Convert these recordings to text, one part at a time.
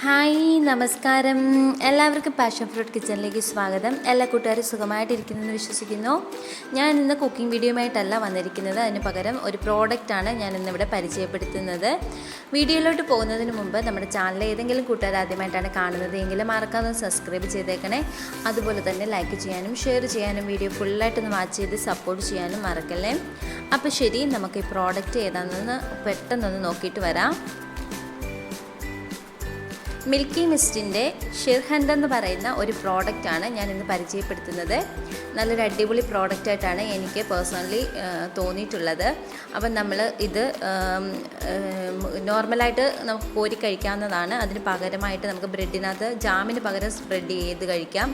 Hi നമസ്കാരം. എല്ലാവർക്കും passion fruit കിച്ചണിലേക്ക് സ്വാഗതം. എല്ലാ കൂട്ടുകാരും സുഖമായിട്ടിരിക്കുന്നെന്ന് വിശ്വസിക്കുന്നു. ഞാൻ ഇന്ന് കുക്കിംഗ് വീഡിയോയുമായിട്ടല്ല വന്നിരിക്കുന്നത്. അതിന് പകരം ഒരു പ്രോഡക്റ്റാണ് ഞാൻ ഇന്നിവിടെ പരിചയപ്പെടുത്തുന്നത്. വീഡിയോയിലോട്ട് പോകുന്നതിന് മുമ്പ് നമ്മുടെ ചാനൽ ഏതെങ്കിലും കൂട്ടുകാർ ആദ്യമായിട്ടാണ് കാണുന്നത് എങ്കിൽ മറക്കാതെ സബ്സ്ക്രൈബ് ചെയ്തേക്കണേ. അതുപോലെ തന്നെ ലൈക്ക് ചെയ്യാനും ഷെയർ ചെയ്യാനും വീഡിയോ ഫുള്ളായിട്ടൊന്ന് വാച്ച് ചെയ്ത് സപ്പോർട്ട് ചെയ്യാനും മറക്കല്ലേ. അപ്പോൾ ശരി, നമുക്ക് ഈ പ്രോഡക്റ്റ് ഏതാണെന്ന് പെട്ടെന്നൊന്ന് നോക്കിയിട്ട് വരാം. മിൽക്കി മിസ്റ്റിൻ്റെ ഷിർഹണ്ട് എന്ന് പറയുന്ന ഒരു പ്രോഡക്റ്റാണ് ഞാൻ ഇന്ന് പരിചയപ്പെടുത്തുന്നത്. നല്ലൊരു അടിപൊളി പ്രോഡക്റ്റായിട്ടാണ് എനിക്ക് പേഴ്സണലി തോന്നിയിട്ടുള്ളത്. അപ്പം നമ്മൾ ഇത് നോർമലായിട്ട് നമുക്ക് കോരി കഴിക്കാവുന്നതാണ്. അതിന് പകരമായിട്ട് നമുക്ക് ബ്രെഡിനകത്ത് ജാമിന് പകരം സ്പ്രെഡ് ചെയ്ത് കഴിക്കാം.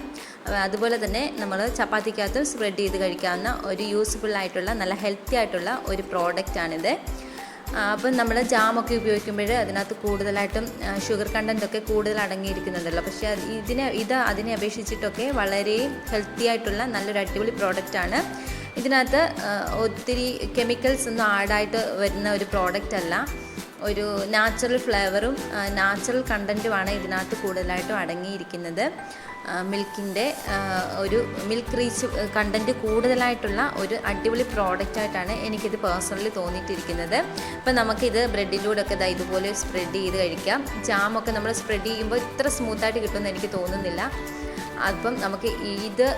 അതുപോലെ തന്നെ നമ്മൾ ചപ്പാത്തിക്കകത്തും സ്പ്രെഡ് ചെയ്ത് കഴിക്കാവുന്ന ഒരു യൂസ്ഫുള്ളായിട്ടുള്ള നല്ല ഹെൽത്തി ആയിട്ടുള്ള ഒരു പ്രോഡക്റ്റാണിത്. അപ്പം നമ്മൾ ജാമൊക്കെ ഉപയോഗിക്കുമ്പോൾ അതിനകത്ത് കൂടുതലായിട്ടും ഷുഗർ കണ്ടൻറ്റൊക്കെ കൂടുതൽ അടങ്ങിയിരിക്കുന്നുണ്ടല്ലോ. പക്ഷേ അതിനെ അപേക്ഷിച്ചിട്ടൊക്കെ വളരെ ഹെൽത്തി ആയിട്ടുള്ള നല്ലൊരു അടിപൊളി പ്രോഡക്റ്റാണ്. ഇതിനകത്ത് ഒത്തിരി കെമിക്കൽസ് ഒന്നും ആഡായിട്ട് വരുന്ന ഒരു പ്രോഡക്റ്റ് അല്ല. ഒരു നാച്ചുറൽ ഫ്ലേവറും നാച്ചുറൽ കണ്ടൻറ്റുമാണ് ഇതിനകത്ത് കൂടുതലായിട്ടും അടങ്ങിയിരിക്കുന്നത്. മിൽക്കിൻ്റെ ഒരു മിൽക്ക് റീച്ച് കണ്ടൻറ്റ് കൂടുതലായിട്ടുള്ള ഒരു അടിപൊളി പ്രോഡക്റ്റായിട്ടാണ് എനിക്കിത് പേഴ്സണലി തോന്നിയിട്ടിരിക്കുന്നത്. അപ്പം നമുക്കിത് ബ്രെഡിലൂടെയൊക്കെ ഇതുപോലെ സ്പ്രെഡ് ചെയ്ത് കഴിക്കാം. ജാമൊക്കെ നമ്മൾ സ്പ്രെഡ് ചെയ്യുമ്പോൾ ഇത്ര സ്മൂത്തായിട്ട് കിട്ടുമെന്ന് എനിക്ക് തോന്നുന്നില്ല. അപ്പം നമുക്ക് ഇത്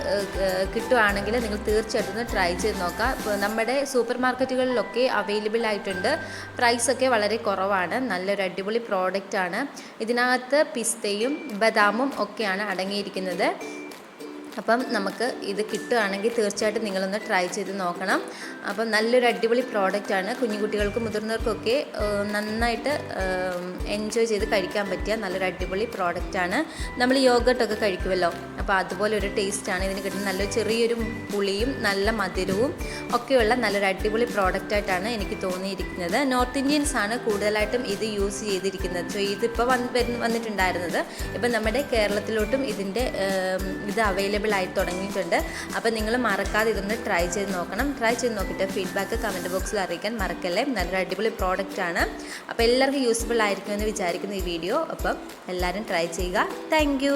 കിട്ടുവാണെങ്കിൽ നിങ്ങൾ തീർച്ചയായിട്ടും ഒന്ന് ട്രൈ ചെയ്ത് നോക്കാം. ഇപ്പോൾ നമ്മുടെ സൂപ്പർ മാർക്കറ്റുകളിലൊക്കെ അവൈലബിൾ ആയിട്ടുണ്ട്. പ്രൈസൊക്കെ വളരെ കുറവാണ്. നല്ലൊരു അടിപൊളി പ്രോഡക്റ്റാണ്. ഇതിനകത്ത് പിസ്തയും ബദാമും ഒക്കെയാണ് അടങ്ങിയിരിക്കുന്നത്. അപ്പം നമുക്ക് ഇത് കിട്ടുകയാണെങ്കിൽ തീർച്ചയായിട്ടും നിങ്ങളൊന്ന് ട്രൈ ചെയ്ത് നോക്കണം. അപ്പം നല്ലൊരു അടിപൊളി പ്രോഡക്റ്റാണ്. കുഞ്ഞുകുട്ടികൾക്കും മുതിർന്നവർക്കൊക്കെ നന്നായിട്ട് എൻജോയ് ചെയ്ത് കഴിക്കാൻ പറ്റിയ നല്ലൊരു അടിപൊളി പ്രോഡക്റ്റാണ്. നമ്മൾ യോഗട്ടൊക്കെ കഴിക്കുമല്ലോ, അപ്പോൾ അതുപോലെ ഒരു ടേസ്റ്റാണ് ഇതിന് കിട്ടുന്നത്. നല്ലൊരു ചെറിയൊരു പുളിയും നല്ല മധുരവും ഒക്കെയുള്ള നല്ലൊരു അടിപൊളി പ്രോഡക്റ്റായിട്ടാണ് എനിക്ക് തോന്നിയിരിക്കുന്നത്. നോർത്ത് ഇന്ത്യൻസ് ആണ് കൂടുതലായിട്ടും ഇത് യൂസ് ചെയ്തിരിക്കുന്നത്. സോ ഇതിപ്പോൾ വന്നിട്ടുണ്ടായിരുന്നത് ഇപ്പം നമ്മുടെ കേരളത്തിലോട്ടും ഇത് അവൈലബിൾ ആയി തുടങ്ങിയിട്ടുണ്ട്. അപ്പോൾ നിങ്ങൾ മറക്കാതെ ഇതൊന്ന് ട്രൈ ചെയ്ത് നോക്കണം. ട്രൈ ചെയ്ത് നോക്കിയിട്ട് ഫീഡ്ബാക്ക് കമൻറ്റ് ബോക്സിൽ അറിയിക്കാൻ മറക്കല്ലേ. നല്ലൊരു അടിപൊളി പ്രോഡക്റ്റാണ്. അപ്പോൾ എല്ലാവർക്കും യൂസ്ഫുൾ ആയിരിക്കുമെന്ന് വിചാരിക്കുന്ന ഈ വീഡിയോ. അപ്പം എല്ലാവരും ട്രൈ ചെയ്യുക. താങ്ക്